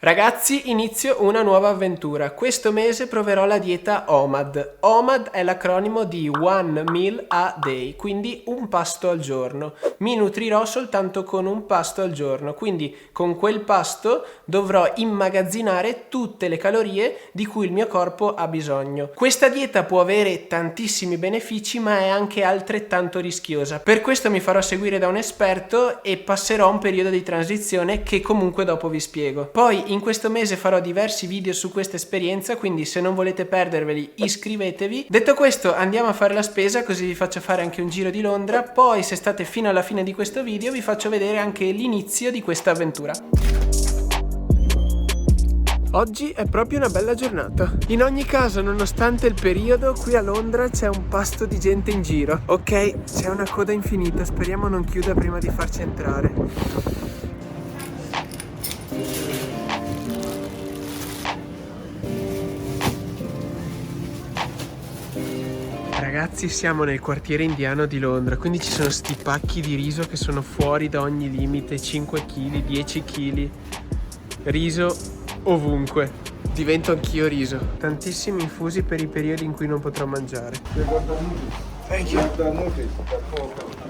Ragazzi, inizio una nuova avventura. Questo mese proverò la dieta OMAD. OMAD è l'acronimo di One Meal a Day, quindi un pasto al giorno. Mi nutrirò soltanto con un pasto al giorno, quindi con quel pasto dovrò immagazzinare tutte le calorie di cui il mio corpo ha bisogno. Questa dieta può avere tantissimi benefici, ma è anche altrettanto rischiosa. Per questo mi farò seguire da un esperto e passerò un periodo di transizione che comunque dopo vi spiego. Poi in questo mese farò diversi video su questa esperienza, quindi se non volete perderveli iscrivetevi. Detto questo, andiamo a fare la spesa, così vi faccio fare anche un giro di Londra. Poi se state fino alla fine di questo video vi faccio vedere anche l'inizio di questa avventura. Oggi è proprio una bella giornata. In ogni caso, nonostante il periodo, qui a Londra c'è un pasto di gente in giro. Ok, c'è una coda infinita, speriamo non chiuda prima di farci entrare. Ragazzi, siamo nel quartiere indiano di Londra, quindi ci sono sti pacchi di riso che sono fuori da ogni limite, 5 kg, 10 kg, riso ovunque. Divento anch'io riso. Tantissimi infusi per i periodi in cui non potrò mangiare.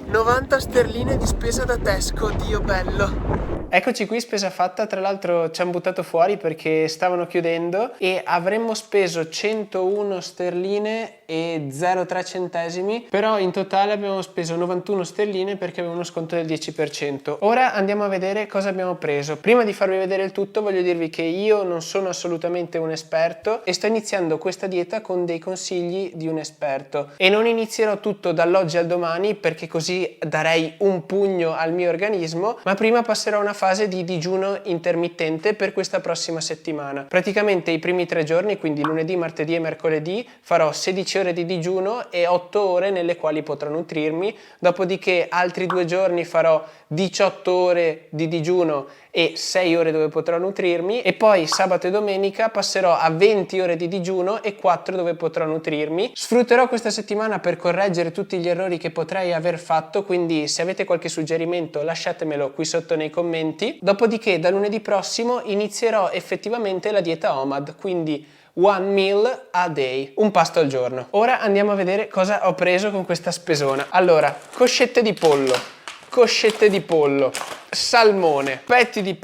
90 sterline di spesa da Tesco, Dio bello. Eccoci qui, spesa fatta. Tra l'altro ci hanno buttato fuori perché stavano chiudendo e avremmo speso 101 sterline e 0,3 centesimi, però in totale abbiamo speso 91 sterline perché aveva uno sconto del 10%. Ora andiamo a vedere cosa abbiamo preso. Prima di farvi vedere il tutto voglio dirvi che io non sono assolutamente un esperto e sto iniziando questa dieta con dei consigli di un esperto e non inizierò tutto dall'oggi al domani perché così darei un pugno al mio organismo, ma prima passerò a una fase di digiuno intermittente per questa prossima settimana. Praticamente i primi 3 giorni, quindi lunedì, martedì e mercoledì, farò 16 ore di digiuno e 8 ore nelle quali potrò nutrirmi, dopodiché altri 2 giorni farò 18 ore di digiuno e 6 ore dove potrò nutrirmi e poi sabato e domenica passerò a 20 ore di digiuno e 4 dove potrò nutrirmi. Sfrutterò questa settimana per correggere tutti gli errori che potrei aver fatto, quindi se avete qualche suggerimento lasciatemelo qui sotto nei commenti. Dopodiché da lunedì prossimo inizierò effettivamente la dieta OMAD, quindi One Meal a Day, un pasto al giorno. Ora andiamo a vedere cosa ho preso con questa spesona. Allora, coscette di pollo, salmone, petti di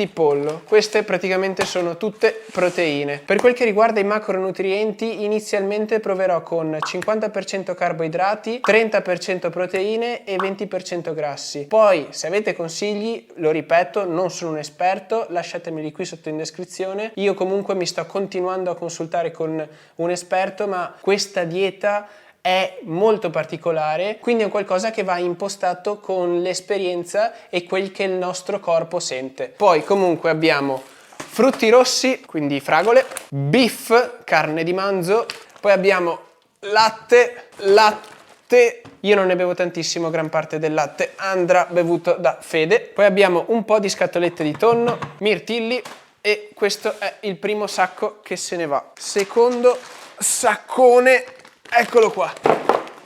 pollo, queste praticamente sono tutte proteine. Per quel che riguarda i macronutrienti, inizialmente proverò con 50% carboidrati, 30% proteine e 20% grassi. Poi, se avete consigli, lo ripeto, non sono un esperto, lasciatemeli qui sotto in descrizione. Io comunque mi sto continuando a consultare con un esperto, ma questa dieta è molto particolare, quindi è qualcosa che va impostato con l'esperienza e quel che il nostro corpo sente. Poi comunque abbiamo frutti rossi, quindi fragole, beef, carne di manzo, poi abbiamo latte, io non ne bevo tantissimo, gran parte del latte andrà bevuto da Fede. Poi abbiamo un po' di scatolette di tonno, mirtilli e questo è il primo sacco che se ne va. Secondo saccone, eccolo qua,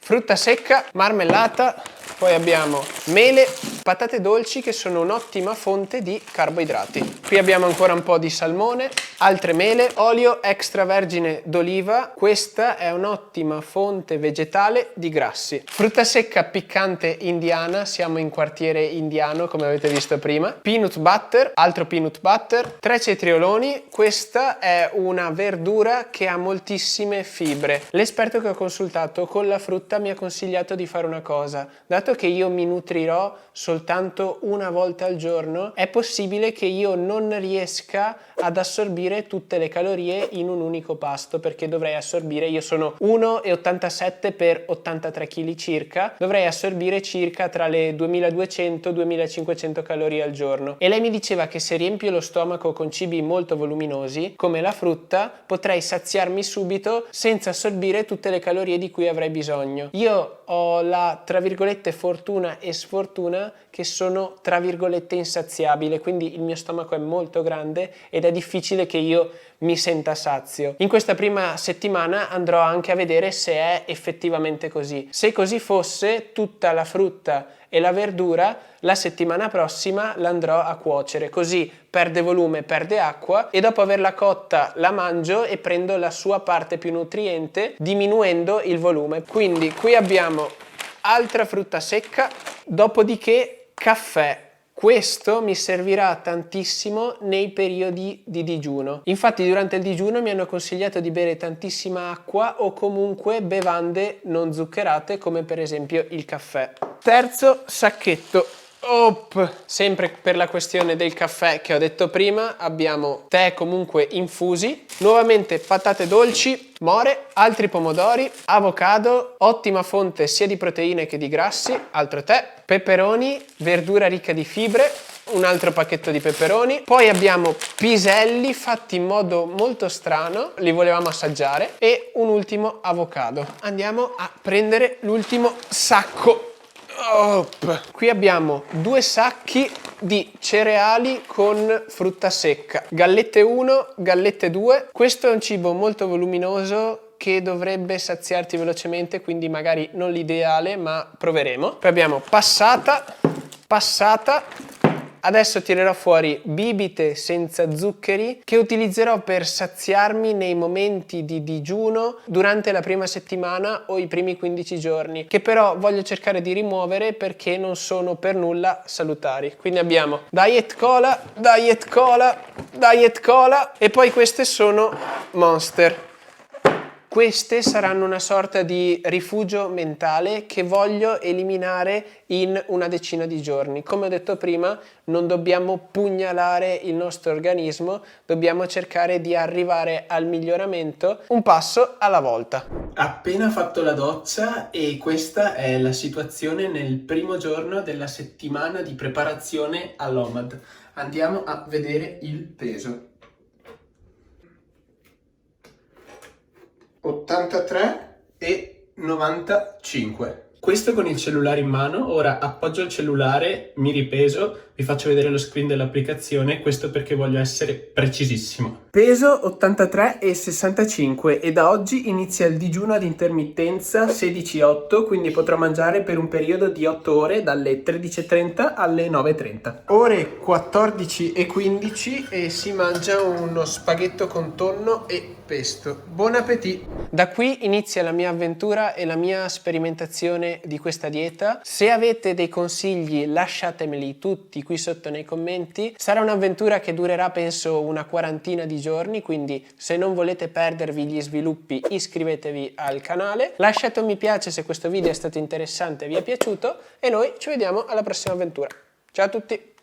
frutta secca, marmellata, poi abbiamo mele, patate dolci che sono un'ottima fonte di carboidrati. Qui abbiamo ancora un po' di salmone, altre mele, olio extravergine d'oliva, questa è un'ottima fonte vegetale di grassi. Frutta secca piccante indiana, siamo in quartiere indiano come avete visto prima, peanut butter, altro peanut butter, 3 cetrioloni, questa è una verdura che ha moltissime fibre. L'esperto che ho consultato con la frutta mi ha consigliato di fare una cosa, dato che io mi nutrirò soltanto una volta al giorno, è possibile che io non riesca ad assorbire tutte le calorie in un unico pasto, perché dovrei assorbire, io sono 1,87 per 83 kg circa, dovrei assorbire circa tra le 2200 e 2500 calorie al giorno. E lei mi diceva che se riempio lo stomaco con cibi molto voluminosi, come la frutta, potrei saziarmi subito senza assorbire tutte le calorie di cui avrei bisogno. Io ho la, tra virgolette, fortuna e sfortuna che sono, tra virgolette, insaziabile, quindi il mio stomaco è molto grande ed è difficile che io mi senta sazio. In questa prima settimana andrò anche a vedere se è effettivamente così. Se così fosse, tutta la frutta e la verdura la settimana prossima l'andrò a cuocere, così perde volume, perde acqua e dopo averla cotta la mangio e prendo la sua parte più nutriente diminuendo il volume. Quindi qui abbiamo altra frutta secca, dopodiché caffè. Questo mi servirà tantissimo nei periodi di digiuno. Infatti durante il digiuno mi hanno consigliato di bere tantissima acqua o comunque bevande non zuccherate come per esempio il caffè. Terzo sacchetto. Sempre per la questione del caffè che ho detto prima, abbiamo tè comunque infusi, nuovamente patate dolci, more, altri pomodori, avocado, ottima fonte sia di proteine che di grassi, altro tè, peperoni, verdura ricca di fibre, un altro pacchetto di peperoni, poi abbiamo piselli fatti in modo molto strano, li volevamo assaggiare, e un ultimo avocado. Andiamo a prendere l'ultimo sacco. Qui abbiamo 2 sacchi di cereali con frutta secca, gallette 1, gallette 2. Questo è un cibo molto voluminoso che dovrebbe saziarti velocemente, quindi magari non l'ideale, ma proveremo. Poi abbiamo passata. Adesso tirerò fuori bibite senza zuccheri che utilizzerò per saziarmi nei momenti di digiuno durante la prima settimana o i primi 15 giorni, che però voglio cercare di rimuovere perché non sono per nulla salutari. Quindi abbiamo Diet Cola, Diet Cola, Diet Cola e poi queste sono Monster. Queste saranno una sorta di rifugio mentale che voglio eliminare in una decina di giorni. Come ho detto prima, non dobbiamo pugnalare il nostro organismo, dobbiamo cercare di arrivare al miglioramento un passo alla volta. Appena fatto la doccia e questa è la situazione nel primo giorno della settimana di preparazione all'OMAD. Andiamo a vedere il peso. 83 e 95. Questo con il cellulare in mano. Ora appoggio il cellulare, mi ripeso, vi faccio vedere lo screen dell'applicazione, questo perché voglio essere precisissimo. Peso 83 e 65 e da oggi inizia il digiuno ad intermittenza 16-8, quindi potrò mangiare per un periodo di 8 ore dalle 13:30 alle 9:30. Ore 14 e 15 e si mangia uno spaghetto con tonno e pesto. Buon appetito! Da qui inizia la mia avventura e la mia sperimentazione di questa dieta. Se avete dei consigli lasciatemeli tutti qui sotto nei commenti. Sarà un'avventura che durerà penso una quarantina di giorni, quindi se non volete perdervi gli sviluppi iscrivetevi al canale, lasciate un mi piace se questo video è stato interessante e vi è piaciuto e noi ci vediamo alla prossima avventura. Ciao a tutti!